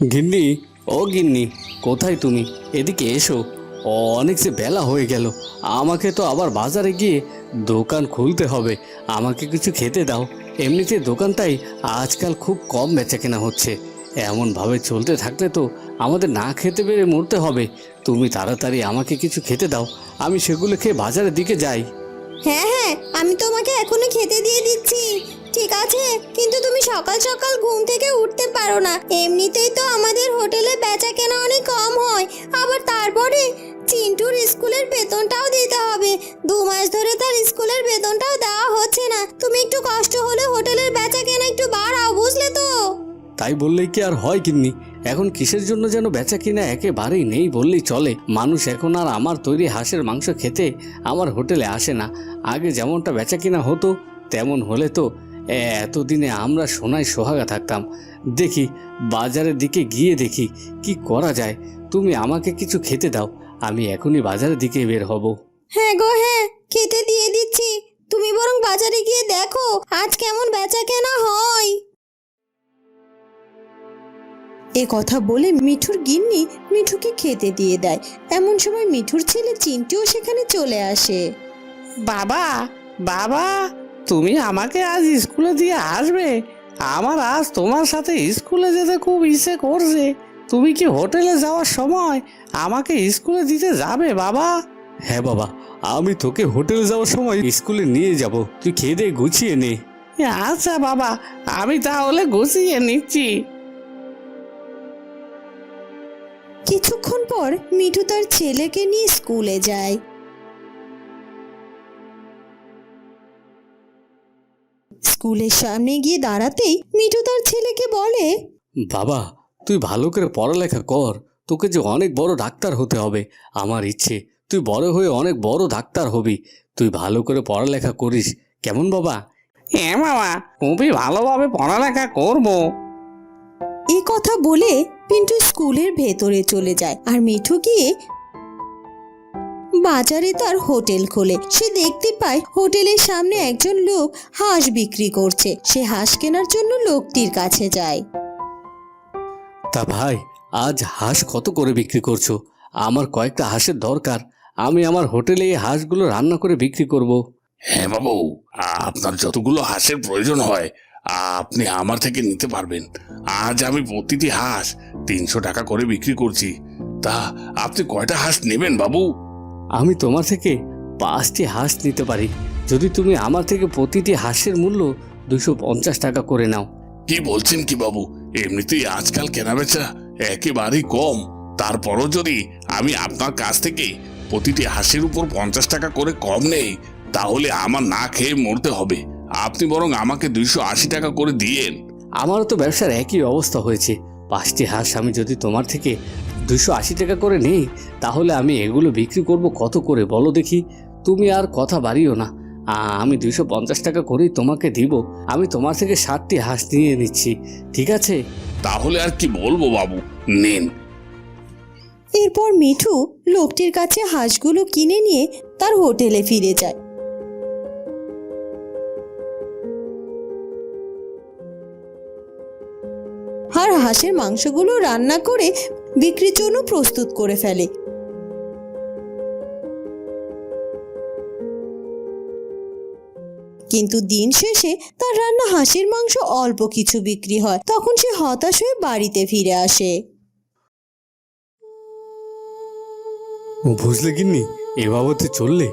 গিন্নি, ও গিন্নি, কোথায় তুমি? এদিকে এসো। অনেক যে বেলা হয়ে গেল, আমাকে তো আবার বাজারে গিয়ে দোকান খুলতে হবে। আমাকে কিছু খেতে দাও। এমনিতে দোকানটাই আজকাল খুব কম বেচাকেনা হচ্ছে। এমনভাবে চলতে থাকলে তো আমাদের না খেতে পেরে মরতে হবে। তুমি তাড়াতাড়ি আমাকে কিছু খেতে দাও, আমি সেগুলো খেয়ে বাজারের দিকে যাই। হ্যাঁ হ্যাঁ, আমি তোমাকে এখনই খেতে দিয়ে দিচ্ছি। ঠিক আছে, কিন্তু তুমি সকাল সকাল ঘুম থেকে উঠতে পারো না। এমনিতেই তো আমাদের হোটেলে বেচা কেনা অনেক কম হয়, আবার তারপরে চিন্টুর স্কুলের বেতনটাও দিতে হবে। 2 মাস ধরে তার স্কুলের বেতনটাও দেওয়া হচ্ছে না। তুমি একটু কষ্ট হলে হোটেলের বেচা কেনা একটু বাড়াও, বুঝলে তো? তাই বললেই কি আর হয় গিন্নি? এখন কিসের জন্য যেন বেচা কিনা একেবারেই নেই বললেই চলে। মানুষ এখন আর আমার তৈরি হাঁসের মাংস খেতে আমার হোটেলে আসে না। আগে যেমনটা বেচা কিনা হতো, তেমন হলে তো এতদিনে আমরা সোনায় সোহাগা থাকতাম। দেখি, বাজারের দিকে গিয়ে দেখি কি করা যায়। তুমি আমাকে কিছু খেতে দাও, আমি এখনই বাজারের দিকে বের হব। হ্যাঁ গো হ্যাঁ, খেতে দিয়ে দিচ্ছি। তুমি বরং বাজারে গিয়ে দেখো আজ কেমন বেচা কেনা হয়। এ কথা বলে মিঠুর গিন্নি মিঠুকে খেতে দিয়ে দেয়। এমন সময় মিঠুর ছেলে চিন্টুও সেখানে চলে আসে। বাবা, বাবা, তুমি আমাকে আজ স্কুলে দিয়ে আসবে? আমার আজ তোমার সাথে স্কুলে যেতে খুব ইচ্ছে করছে। তুমি কি হোটেলে যাওয়ার সময় আমাকে স্কুলে দিতে যাবে বাবা? হ্যাঁ বাবা, আমি তোকে হোটেলে যাওয়ার সময় স্কুলে নিয়ে যাব। তুই খেয়ে দিয়ে গুছিয়ে নে। আচ্ছা বাবা, আমি তাহলে গুছিয়ে নিচ্ছি। কিছুক্ষণ পর মিঠু তার ছেলেকে নিয়ে স্কুলে যায়। স্কুলের সামনে গিয়ে দাঁড়াতেই মিঠু তার ছেলেকে বলে, বাবা, তুই ভালো করে পড়ালেখা কর। তোকে যে অনেক বড় ডাক্তার হতে হবে আমার ইচ্ছে। তুই বড় হয়ে অনেক বড় ডাক্তার হবি। তুই ভালো করে পড়ালেখা করিস, কেমন বাবা? হ্যাঁ বাবা, খুবই ভালোভাবে পড়ালেখা করবো। এই কথা বলে পিন্টু স্কুলের ভেতরে চলে যায় আর মিঠু গিয়ে বাজারে তার হোটেল খোলে। সে দেখতে পায় হোটেলের সামনে একজন লোক হাঁস বিক্রি করছে। সে হাঁস কেনার জন্য লোকটির কাছে যায়। তা ভাই, আজ হাঁস কত করে বিক্রি করছো? আমার কয়েকটা হাঁসের দরকার। আমি আমার হোটেলে এই হাঁসগুলো রান্না করে বিক্রি করব। হ্যাঁ বাবু, আপনার যতগুলো হাঁসের প্রয়োজন হয় আপনি আমার থেকে নিতে পারবেন। আজ আমি প্রতিটি হাঁস 300 টাকা করে বিক্রি করছি। তা আপনি কয়টা হাঁস নেবেন বাবু? আমি তোমার থেকে 5টি হাঁস নিতে পারি, যদি তুমি আমার থেকে প্রতিটি হাঁসের মূল্য 250 টাকা করে নাও। কি বলছেন কি বাবু? এমনিতেই আজকাল কেনাবেচা একেবারেই কম। তারপরও যদি আমি আপনার কাছ থেকে প্রতিটি হাঁসের উপর 50 টাকা করে কম নেই, তাহলে আমার না খেয়ে মরতে হবে। আপনি বরং আমাকে 280 টাকা করে দিয়েন। আমারও তো ব্যবসার একই অবস্থা হয়েছে। 5টি হাঁস আমি যদি তোমার থেকে 280 টাকা করে নেই, তাহলে আমি এগুলো বিক্রি করব কত করে বলো দেখি? তুমি আর কথা বাড়িও না, আমি 250 টাকা করেই তোমাকে দিব। আমি তোমার থেকে 60টি হাঁস নিয়ে নিচ্ছি, ঠিক আছে? তাহলে আর কি বলবো বাবু, নেন। এরপর মিঠু লোকটির কাছে হাঁসগুলো কিনে নিয়ে তার হোটেলে ফিরে যায়। আর হাঁসের মাংসগুলো রান্না করে বিক্রির জন্য প্রস্তুত করে ফেলে। কিন্তু দিন শেষে তার রান্না হাঁসের মাংস অল্প কিছু বিক্রি হয়। তখন সে হতাশ হয়ে বাড়িতে ফিরে আসে। বুঝলে গিন্নি, এ বাবদে চললে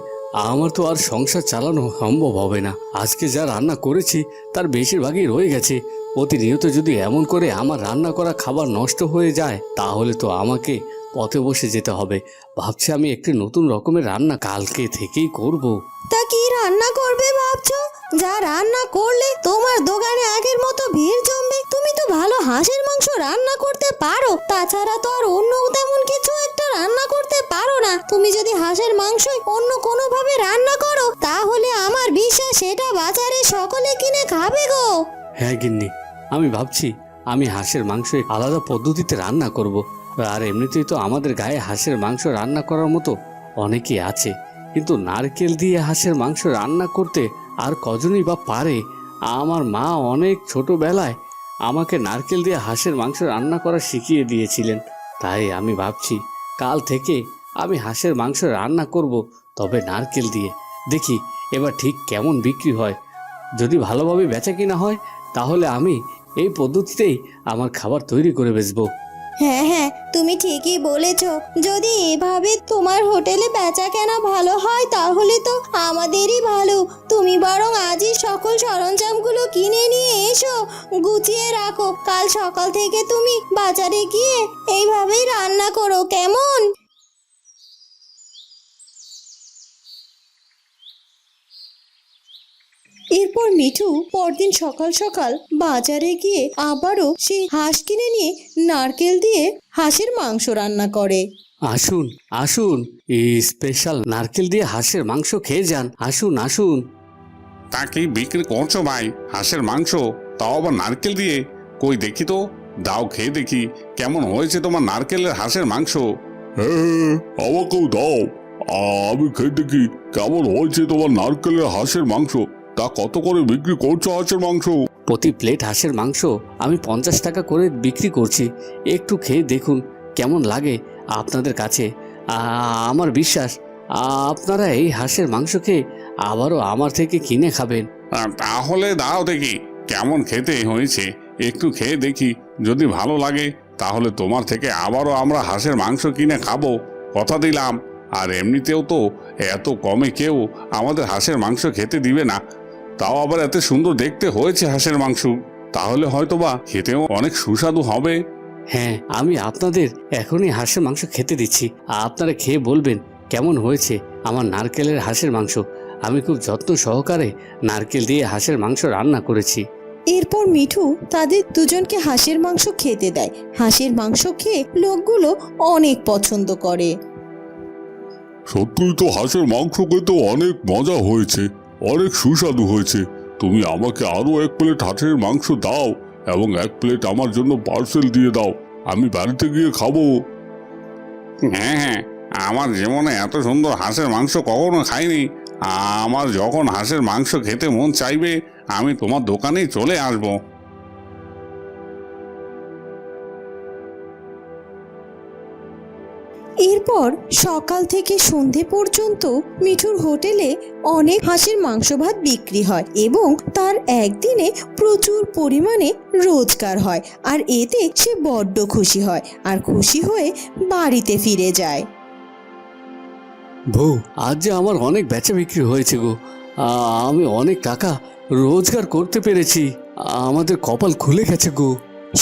আমার তো আর সংসার চালানো সম্ভব হবে না। আজকে যা রান্না করেছি তার বেশিরভাগই রয়ে গেছে। প্রতিনিয়ত যদি এমন করে আমার রান্না করা খাবার নষ্ট হয়ে যায়, তাহলে তো আমাকে পথে বসে যেতে হবে। ভাবছি আমি একটি নতুন রকমের রান্না কালকে থেকেই করব। তা কি রান্না করবে ভাবছো? যা রান্না করলে তোমার দোকানে আগের মতো ভিড় জমবে। তুমি তো ভালো হাঁসের মাংস রান্না করতে পারো, তাছাড়া তো আর অন্য তেমন কিছু একটা রান্না করতে পারো না। তুমি যদি হাঁসের মাংস অন্য কোনো ভাবে রান্না করো, তাহলে আমার বিশ্বাস সেটা বাজারে সকলে কিনে খাবে গো। হ্যাঁ গিন্নি, আমি ভাবছি আমি হাঁসের মাংস আলাদা পদ্ধতিতে রান্না করব। আর এমনিতেই তো আমাদের গায়ে হাঁসের মাংস রান্না করার মতো অনেকেই আছে, কিন্তু নারকেল দিয়ে হাঁসের মাংস রান্না করতে আর কজনই বা পারে? আমার মা অনেক ছোটবেলায় আমাকে নারকেল দিয়ে হাঁসের মাংস রান্না করা শিখিয়ে দিয়েছিলেন। তাই আমি ভাবছি কাল থেকে আমি হাঁসের মাংস রান্না করব, তবে নারকেল দিয়ে। দেখি এবার ঠিক কেমন বিক্রি হয়। যদি ভালোভাবে বেচা কিনা হয় তাহলে আমি এই পদ্ধতিতেই আমার খাবার তৈরি করে বেচবো। হ্যাঁ হ্যাঁ, তুমি ঠিকই বলেছ। যদি এভাবে তোমার হোটেলে বেচা কেনা ভালো হয় তাহলে তো আমাদেরই ভালো। তুমি বরং আজই সকল সরঞ্জামগুলো কিনে নিয়ে এসো, গুছিয়ে রাখো। কাল সকাল থেকে তুমি বাজারে গিয়ে এইভাবেই রান্না করো, কেমন? এরপর মিঠু পরদিন সকাল সকাল বাজারে গিয়ে আবারও সেই হাঁস কিনে নিয়ে নারকেল দিয়ে হাঁসের মাংস রান্না করে। আসুন আসুন, এই স্পেশাল নারকেল দিয়ে হাঁসের মাংস খেয়ে যান। আসুন আসুন। তা কি বিক্রি করছো ভাই হাঁসের মাংস, তাও আবার নারকেল দিয়ে? কই দেখি তো, দাও খেয়ে দেখি কেমন হয়েছে তোমার নারকেলের হাঁসের মাংস। হ্যাঁ, আমাকেও দাও, আমি খেয়ে দেখি কেমন হয়েছে তোমার নারকেলের হাঁসের মাংস। তা কত করে বিক্রি করছো হাঁসের মাংস? প্রতি প্লেট হাঁসের মাংস আমি 50 টাকা করে বিক্রি করছি। একটু খেয়ে দেখুন কেমন লাগে আপনাদের কাছে। আমার বিশ্বাস আপনারা এই হাঁসের মাংস খেয়ে আবারও আমার থেকে কিনে খাবেন। তাহলে দাও দেখি কেমন খেতে হয়েছে, একটু খেয়ে দেখি। যদি ভালো লাগে তাহলে তোমার থেকে আবারও আমরা হাঁসের মাংস কিনে খাবো, কথা দিলাম। আর এমনিতেও তো এত কমে কেউ আমাদের হাঁসের মাংস খেতে দিবে না, তাও আবার এত সুন্দর দেখতে হয়েছে হাঁসের মাংস, তাহলে হয়তোবা খেতেও অনেক সুস্বাদু হবে। হ্যাঁ, আমি আপনাদের এখনই হাঁসের মাংস খেতে দিচ্ছি। আপনারা খেয়ে বলবেন কেমন হয়েছে আমার নারকেলের হাঁসের মাংস। আমি খুব যত্ন সহকারে নারকেল দিয়ে হাঁসের মাংস রান্না করেছি। এরপর মিঠু তাদের দুজনকে হাঁসের মাংস খেতে দেয়। হাঁসের মাংস খেয়ে লোকগুলো অনেক পছন্দ করে। সত্যিই তো হাঁসের মাংস খেতে অনেক মজা হয়েছে, অনেক সুস্বাদু হয়েছে। তুমি আমাকে আরো 1 প্লেট হাঁসের মাংস দাও এবং 1 প্লেট আমার জন্য পার্সেল দিয়ে দাও, আমি বাড়িতে গিয়ে খাবো। হ্যাঁ হ্যাঁ, আমার জীবনে এত সুন্দর হাঁসের মাংস কখনো খাইনি। আমার যখন হাঁসের মাংস খেতে মন চাইবে আমি তোমার দোকানেই চলে আসবো। এরপর সকাল থেকে সন্ধে পর্যন্ত মিঠুর হোটেলে অনেক হাঁসের মাংস ভাত বিক্রি হয় এবং তার একদিনে প্রচুর পরিমাণে রোজগার হয়। আর এতে সে বড্ড খুশি হয় আর খুশি হয়ে বাড়িতে ফিরে যায়। বউ, আজ যে আমার অনেক বেচা বিক্রি হয়েছে গো। আমি অনেক টাকা রোজগার করতে পেরেছি। আমাদের কপাল খুলে গেছে গো।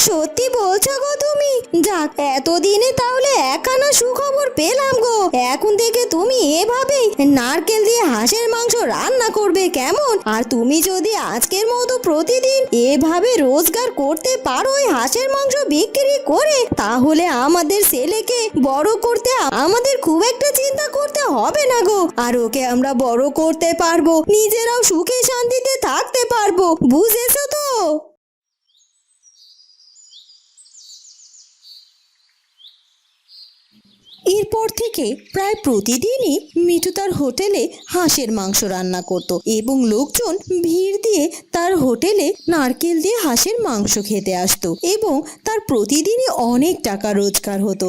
সত্যি বলছো গো তুমি? যাক, এতদিনে তাহলে একখানা সুখবর পেলাম গো। এখন থেকে তুমি এভাবেই নারকেল দিয়ে হাঁসের মাংস রান্না করবে, কেমন? আর তুমি যদি আজকের মতো প্রতিদিন এভাবে রোজগার করতে পারো এই হাঁসের মাংস বিক্রি করে, তাহলে আমাদের ছেলেকে বড় করতে আমাদের খুব একটা চিন্তা করতে হবে না গো। আর ওকে আমরা বড় করতে পারবো, নিজেরাও সুখে শান্তিতে থাকতে পারবো, বুঝেছো তো? এরপর থেকে প্রায় প্রতিদিনই মিঠু তার হোটেলে হাঁসের মাংস রান্না করত এবং লোকজন ভিড় দিয়ে তার হোটেলে নারকেল দিয়ে হাঁসের মাংস খেতে আসতো এবং তার প্রতিদিনই অনেক টাকা রোজগার হতো।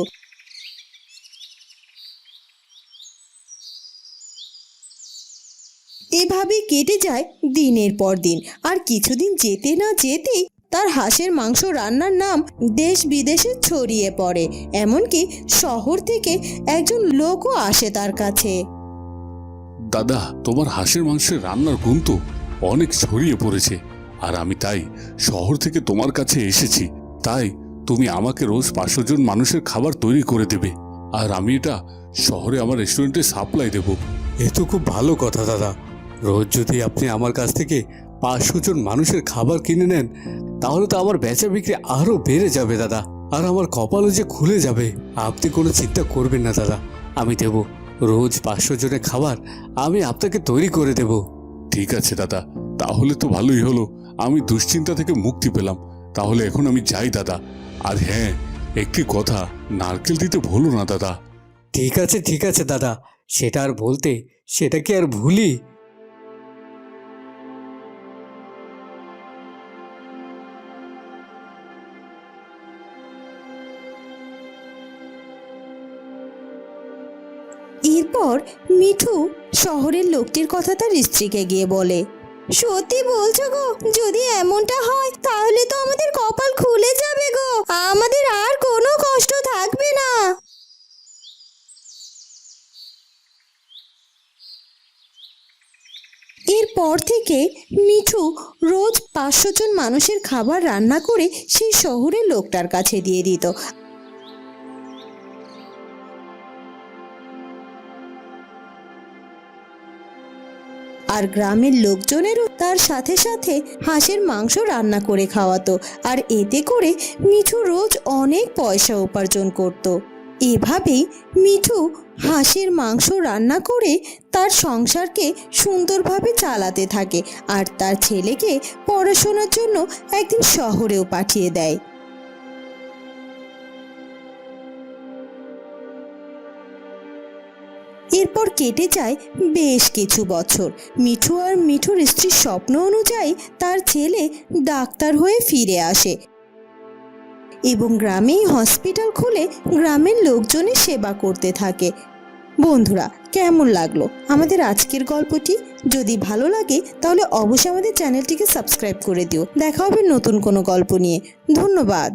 এভাবে কেটে যায় দিনের পর দিন। আর কিছুদিন যেতে না যেতেই তার হাঁসের মাংস রান্নার নাম দেশ বিদেশে ছড়িয়ে পড়ে। এমনকি শহর থেকে একজন লোকও আসে তার কাছে। দাদা, তোমার হাঁসের মাংসের রান্নার গুণ তো অনেক ছড়িয়ে পড়েছে, আর আমি তাই শহর থেকে তোমার কাছে এসেছি। তাই তুমি আমাকে রোজ 500 জন মানুষের খাবার তৈরি করে দেবে, আর আমি এটা শহরে আমার রেস্টুরেন্টে সাপ্লাই দেব। এ তো খুব ভালো কথা দাদা। রোজ যদি আপনি আমার কাছ থেকে 500 জন মানুষের খাবার কিনে নেন তাহলে তো আমার বেচা বিক্রি আরো বেড়ে যাবে দাদা, আর আমার কপালও যে খুলে যাবে। আপনি কোনো চিন্তা করবেন না দাদা, আমি দেব রোজ 500 জনের খাবার আমি আপনাকে তৈরি করে দেব। ঠিক আছে দাদা, তাহলে তো ভালোই হলো, আমি দুশ্চিন্তা থেকে মুক্তি পেলাম। তাহলে এখন আমি যাই দাদা। আর হ্যাঁ, একটি কথা, নারকেল দিতে ভুলো না দাদা। ঠিক আছে দাদা, সেটা আর বলতে, সেটা কি আর ভুলি? এরপর মিঠু শহরের লোকটির কথা তার স্ত্রীকে গিয়ে বলে, সত্যি বলছো গো? যদি এমনটা হয় তাহলে তো আমাদের কপাল খুলে যাবে গো, আমাদের আর কোনো কষ্ট থাকবে না। এরপর থেকে মিঠু রোজ 500 জন মানুষের খাবার রান্না করে সেই শহরের লোকটার কাছে দিয়ে দিত। আর গ্রামের লোকজনেরও তার সাথে সাথে হাঁসের মাংস রান্না করে খাওয়াতো, আর এতে করে মিঠু রোজ অনেক পয়সা উপার্জন করত। এভাবেই মিঠু হাঁসের মাংস রান্না করে তার সংসারকে সুন্দরভাবে চালাতে থাকে, আর তার ছেলেকে পড়াশোনার জন্য একদিন শহরেও পাঠিয়ে দেয়। এরপর কেটে যায় বেশ কিছু বছর। মিঠু আর মিঠুর স্ত্রীর স্বপ্ন অনুযায়ী তার ছেলে ডাক্তার হয়ে ফিরে আসে এবং গ্রামেই হসপিটাল খুলে গ্রামের লোকজনের সেবা করতে থাকে। বন্ধুরা, কেমন লাগলো আমাদের আজকের গল্পটি? যদি ভালো লাগে তাহলে অবশ্যই আমাদের চ্যানেলটিকে সাবস্ক্রাইব করে দিও। দেখা হবে নতুন কোনো গল্প নিয়ে। ধন্যবাদ।